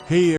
Hey,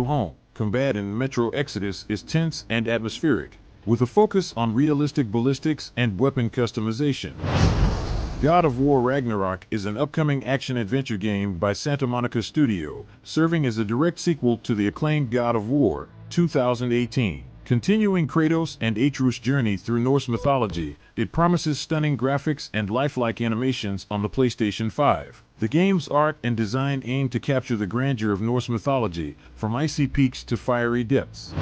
home. Combat in Metro Exodus is tense and atmospheric, with a focus on realistic ballistics and weapon customization. God of War Ragnarok is an upcoming action-adventure game by Santa Monica Studio, serving as a direct sequel to the acclaimed God of War 2018. Continuing Kratos and Atreus' journey through Norse mythology, it promises stunning graphics and lifelike animations on the PlayStation 5. The game's art and design aim to capture the grandeur of Norse mythology, from icy peaks to fiery depths.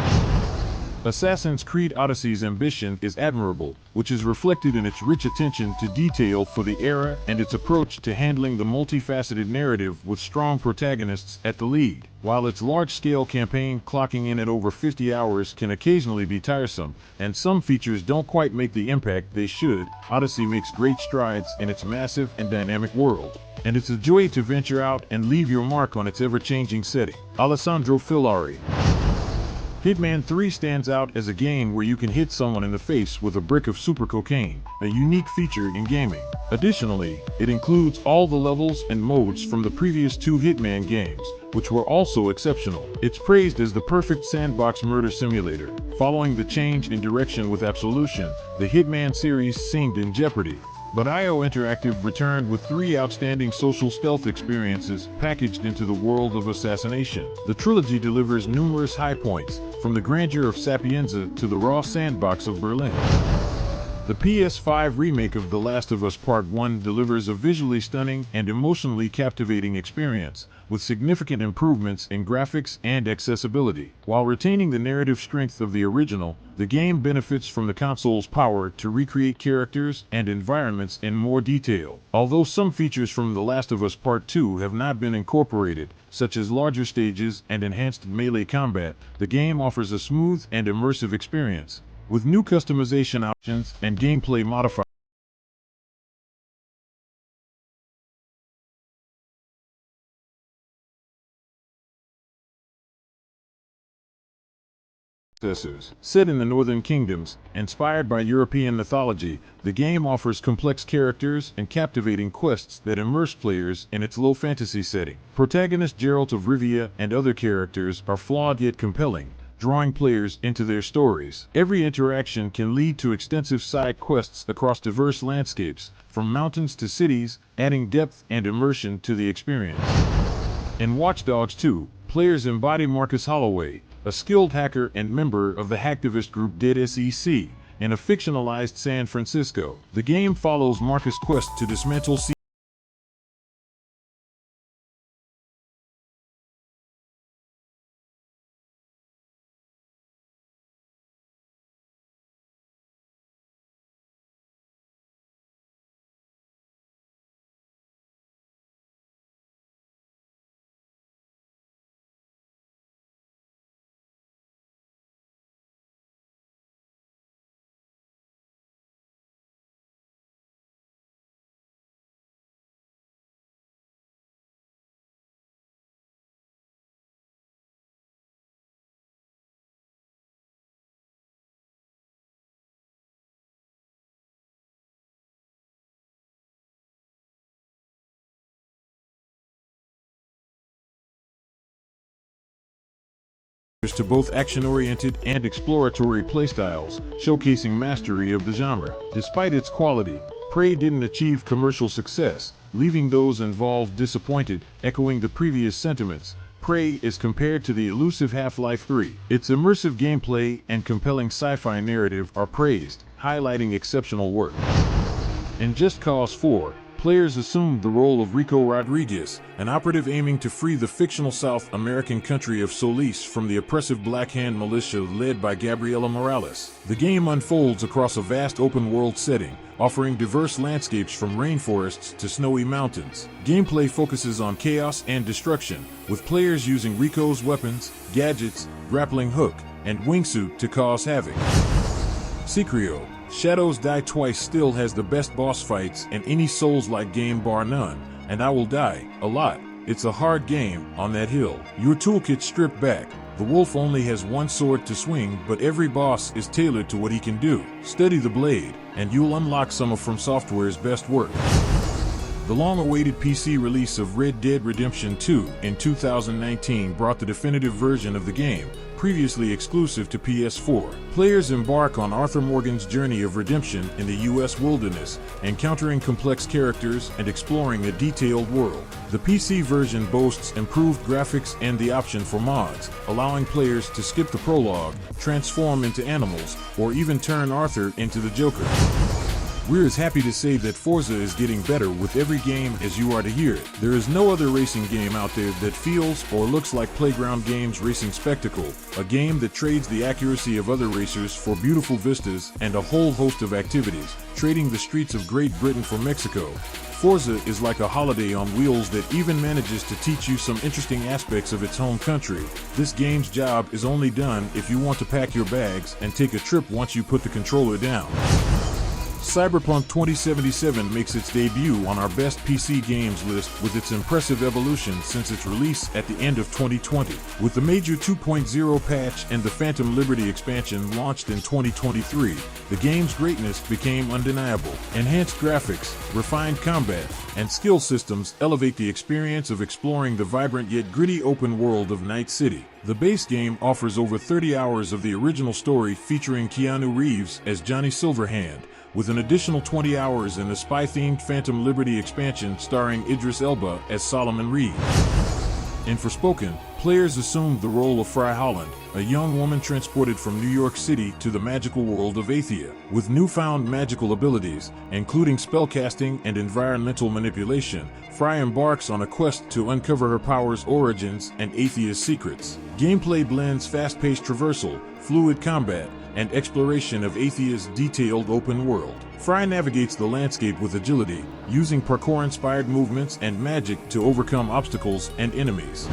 Assassin's Creed Odyssey's ambition is admirable, which is reflected in its rich attention to detail for the era and its approach to handling the multifaceted narrative with strong protagonists at the lead. While its large-scale campaign clocking in at over 50 hours can occasionally be tiresome, and some features don't quite make the impact they should, Odyssey makes great strides in its massive and dynamic world. And it's a joy to venture out and leave your mark on its ever-changing setting. Alessandro Filari. Hitman 3 stands out as a game where you can hit someone in the face with a brick of super cocaine, a unique feature in gaming. Additionally, it includes all the levels and modes from the previous two Hitman games, which were also exceptional. It's praised as the perfect sandbox murder simulator. Following the change in direction with Absolution, the Hitman series seemed in jeopardy. But IO Interactive returned with 3 outstanding social stealth experiences packaged into the world of assassination. The trilogy delivers numerous high points, from the grandeur of Sapienza to the raw sandbox of Berlin. The PS5 remake of The Last of Us Part 1 delivers a visually stunning and emotionally captivating experience, with significant improvements in graphics and accessibility. While retaining the narrative strength of the original, the game benefits from the console's power to recreate characters and environments in more detail. Although some features from The Last of Us Part 2 have not been incorporated, such as larger stages and enhanced melee combat, the game offers a smooth and immersive experience, with new customization options and gameplay modifiers. Set in the Northern Kingdoms, inspired by European mythology, the game offers complex characters and captivating quests that immerse players in its low fantasy setting. Protagonist Geralt of Rivia and other characters are flawed yet compelling, drawing players into their stories. Every interaction can lead to extensive side quests across diverse landscapes, from mountains to cities, adding depth and immersion to the experience. In Watch Dogs 2, players embody Marcus Holloway, a skilled hacker and member of the hacktivist group Dead SEC, in a fictionalized San Francisco. The game follows Marcus' quest to dismantle to both action-oriented and exploratory playstyles, showcasing mastery of the genre. Despite its quality, Prey didn't achieve commercial success, leaving those involved disappointed, echoing the previous sentiments. Prey is compared to the elusive Half-Life 3. Its immersive gameplay and compelling sci-fi narrative are praised, highlighting exceptional work. In Just Cause 4, players assumed the role of Rico Rodriguez, an operative aiming to free the fictional South American country of Solis from the oppressive Black Hand militia led by Gabriela Morales. The game unfolds across a vast open-world setting, offering diverse landscapes from rainforests to snowy mountains. Gameplay focuses on chaos and destruction, with players using Rico's weapons, gadgets, grappling hook, and wingsuit to cause havoc. Secrio: Shadows Die Twice still has the best boss fights in any Souls-like game bar none, and I will die a lot. It's a hard game on that hill. Your toolkit stripped back. The wolf only has one sword to swing, but every boss is tailored to what he can do. Study the blade, and you'll unlock some of From Software's best work. The long-awaited PC release of Red Dead Redemption 2 in 2019 brought the definitive version of the game, previously exclusive to PS4. Players embark on Arthur Morgan's journey of redemption in the U.S. wilderness, encountering complex characters and exploring a detailed world. The PC version boasts improved graphics and the option for mods, allowing players to skip the prologue, transform into animals, or even turn Arthur into the Joker. We're as happy to say that Forza is getting better with every game as you are to hear it. There is no other racing game out there that feels or looks like Playground Games' racing spectacle, a game that trades the accuracy of other racers for beautiful vistas and a whole host of activities, trading the streets of Great Britain for Mexico. Forza is like a holiday on wheels that even manages to teach you some interesting aspects of its home country. This game's job is only done if you want to pack your bags and take a trip once you put the controller down. Cyberpunk 2077 makes its debut on our best PC games list with its impressive evolution since its release at the end of 2020. With the major 2.0 patch and the Phantom Liberty expansion launched in 2023, the game's greatness became undeniable. Enhanced graphics, refined combat, and skill systems elevate the experience of exploring the vibrant yet gritty open world of Night City. The base game offers over 30 hours of the original story featuring Keanu Reeves as Johnny Silverhand, with an additional 20 hours in the spy-themed Phantom Liberty expansion starring Idris Elba as Solomon Reed. In Forspoken, players assumed the role of Fry Holland, a young woman transported from New York City to the magical world of Athia. With newfound magical abilities, including spellcasting and environmental manipulation, Fry embarks on a quest to uncover her power's origins and Athia's secrets. Gameplay blends fast-paced traversal, fluid combat, and exploration of Athia's detailed open world. Fry navigates the landscape with agility, using parkour-inspired movements and magic to overcome obstacles and enemies.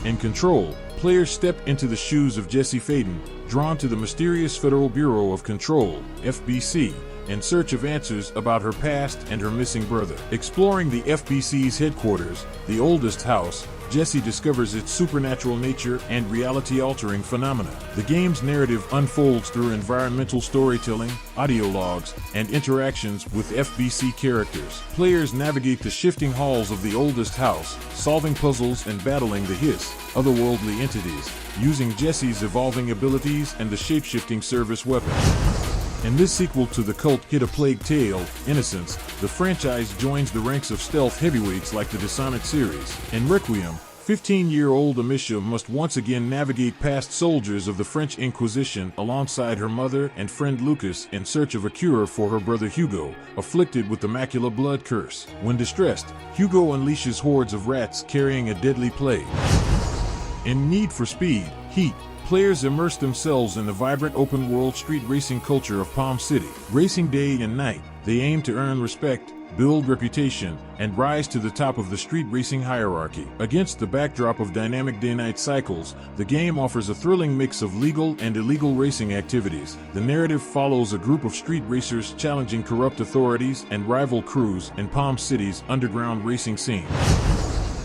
In Control, players step into the shoes of Jesse Faden, drawn to the mysterious Federal Bureau of Control, FBC, in search of answers about her past and her missing brother. Exploring the FBC's headquarters, the oldest house, Jesse discovers its supernatural nature and reality-altering phenomena. The game's narrative unfolds through environmental storytelling, audio logs, and interactions with FBC characters. Players navigate the shifting halls of the oldest house, solving puzzles and battling the Hiss, otherworldly entities, using Jesse's evolving abilities and the shape-shifting service weapon. In this sequel to the cult hit A Plague Tale, Innocence, the franchise joins the ranks of stealth heavyweights like the Dishonored series. In Requiem, 15-year-old Amicia must once again navigate past soldiers of the French Inquisition alongside her mother and friend Lucas in search of a cure for her brother Hugo, afflicted with the macular blood curse. When distressed, Hugo unleashes hordes of rats carrying a deadly plague. In Need for Speed, Heat, players immerse themselves in the vibrant open-world street racing culture of Palm City. Racing day and night, they aim to earn respect, build reputation, and rise to the top of the street racing hierarchy. Against the backdrop of dynamic day-night cycles, the game offers a thrilling mix of legal and illegal racing activities. The narrative follows a group of street racers challenging corrupt authorities and rival crews in Palm City's underground racing scene.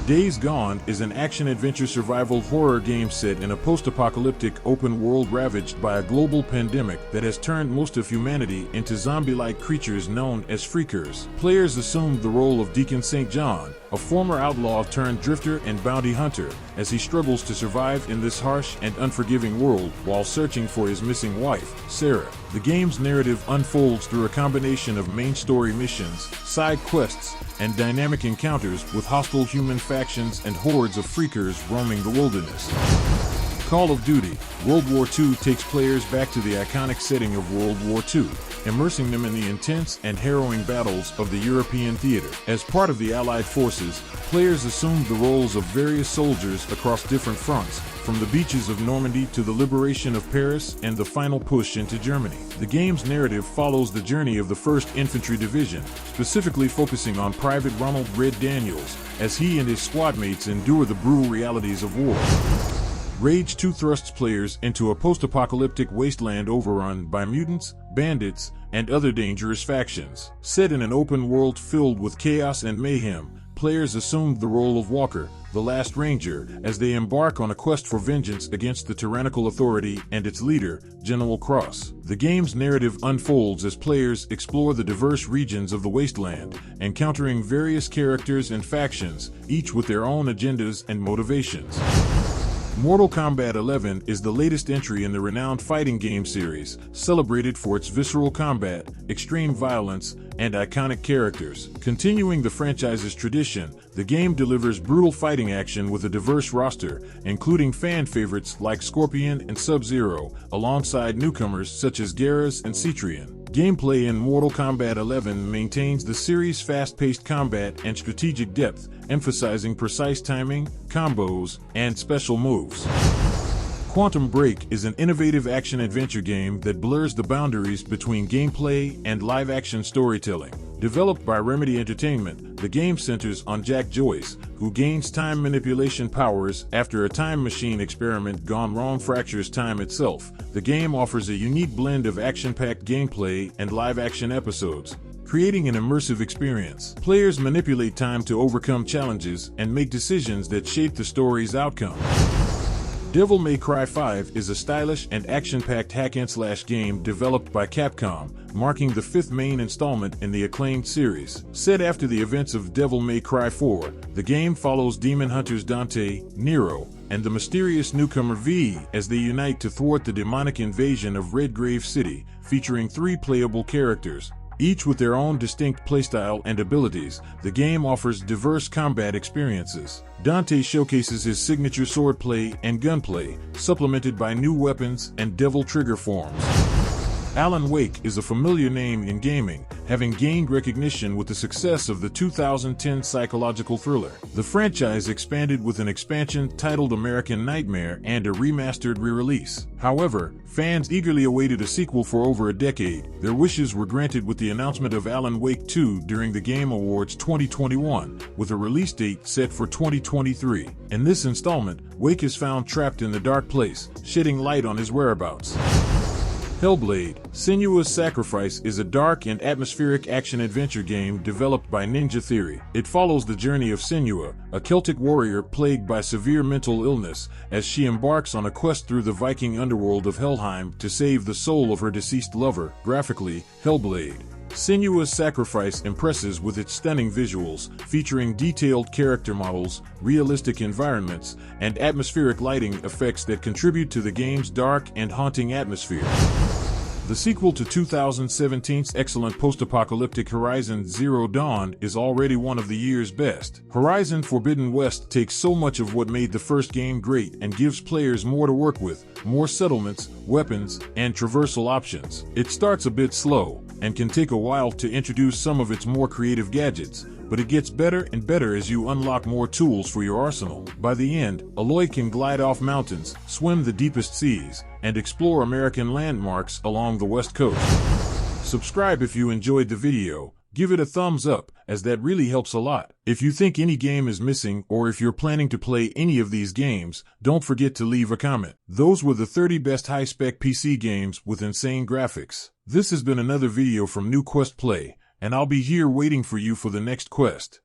Days Gone is an action-adventure survival horror game set in a post-apocalyptic open world ravaged by a global pandemic that has turned most of humanity into zombie-like creatures known as freakers. Players assumed the role of Deacon St. John, a a former outlaw turned drifter and bounty hunter, as he struggles to survive in this harsh and unforgiving world while searching for his missing wife, Sarah. The game's narrative unfolds through a combination of main story missions, side quests, and dynamic encounters with hostile human factions and hordes of freakers roaming the wilderness. Call of Duty: World War II takes players back to the iconic setting of World War II, immersing them in the intense and harrowing battles of the European theater. As part of the Allied forces, players assumed the roles of various soldiers across different fronts, from the beaches of Normandy to the liberation of Paris and the final push into Germany. The game's narrative follows the journey of the 1st Infantry Division, specifically focusing on Private Ronald Red Daniels, as he and his squad mates endure the brutal realities of war. Rage 2 thrusts players into a post-apocalyptic wasteland overrun by mutants, bandits, and other dangerous factions. Set in an open world filled with chaos and mayhem, players assumed the role of Walker, the Last Ranger, as they embark on a quest for vengeance against the tyrannical authority and its leader, General Cross. The game's narrative unfolds as players explore the diverse regions of the wasteland, encountering various characters and factions, each with their own agendas and motivations. Mortal Kombat 11 is the latest entry in the renowned fighting game series, celebrated for its visceral combat, extreme violence, and iconic characters. Continuing the franchise's tradition, the game delivers brutal fighting action with a diverse roster, including fan favorites like Scorpion and Sub-Zero, alongside newcomers such as Garrus and Cetrion. Gameplay in Mortal Kombat 11 maintains the series' fast-paced combat and strategic depth, emphasizing precise timing, combos, and special moves. Quantum Break is an innovative action-adventure game that blurs the boundaries between gameplay and live-action storytelling. Developed by Remedy Entertainment, the game centers on Jack Joyce, who gains time manipulation powers after a time machine experiment gone wrong fractures time itself. The game offers a unique blend of action-packed gameplay and live-action episodes, creating an immersive experience. Players manipulate time to overcome challenges and make decisions that shape the story's outcome. Devil May Cry 5 is a stylish and action-packed hack-and-slash game developed by Capcom, marking the 5th main installment in the acclaimed series. Set after the events of Devil May Cry 4, the game follows demon hunters Dante, Nero, and the mysterious newcomer V as they unite to thwart the demonic invasion of Redgrave City, featuring 3 playable characters. Each with their own distinct playstyle and abilities, the game offers diverse combat experiences. Dante showcases his signature swordplay and gunplay, supplemented by new weapons and devil trigger forms. Alan Wake is a familiar name in gaming, having gained recognition with the success of the 2010 psychological thriller. The franchise expanded with an expansion titled American Nightmare and a remastered re-release. However, fans eagerly awaited a sequel for over a decade. Their wishes were granted with the announcement of Alan Wake 2 during the Game Awards 2021, with a release date set for 2023. In this installment, Wake is found trapped in the dark place, shedding light on his whereabouts. Hellblade: Senua's Sacrifice is a dark and atmospheric action-adventure game developed by Ninja Theory. It follows the journey of Senua, a Celtic warrior plagued by severe mental illness, as she embarks on a quest through the Viking underworld of Helheim to save the soul of her deceased lover. Graphically, Hellblade: Senua's Sacrifice impresses with its stunning visuals, featuring detailed character models, realistic environments, and atmospheric lighting effects that contribute to the game's dark and haunting atmosphere. The sequel to 2017's excellent post-apocalyptic Horizon Zero Dawn is already one of the year's best. Horizon Forbidden West takes so much of what made the first game great and gives players more to work with, more settlements, weapons, and traversal options. It starts a bit slow, and can take a while to introduce some of its more creative gadgets, but it gets better and better as you unlock more tools for your arsenal. By the end, Aloy can glide off mountains, swim the deepest seas, and explore American landmarks along the West Coast. Subscribe if you enjoyed the video, give it a thumbs up, as that really helps a lot. If you think any game is missing or if you're planning to play any of these games, don't forget to leave a comment. Those were the 30 best high-spec PC games with insane graphics. This has been another video from New Quest Play, and I'll be here waiting for you for the next quest.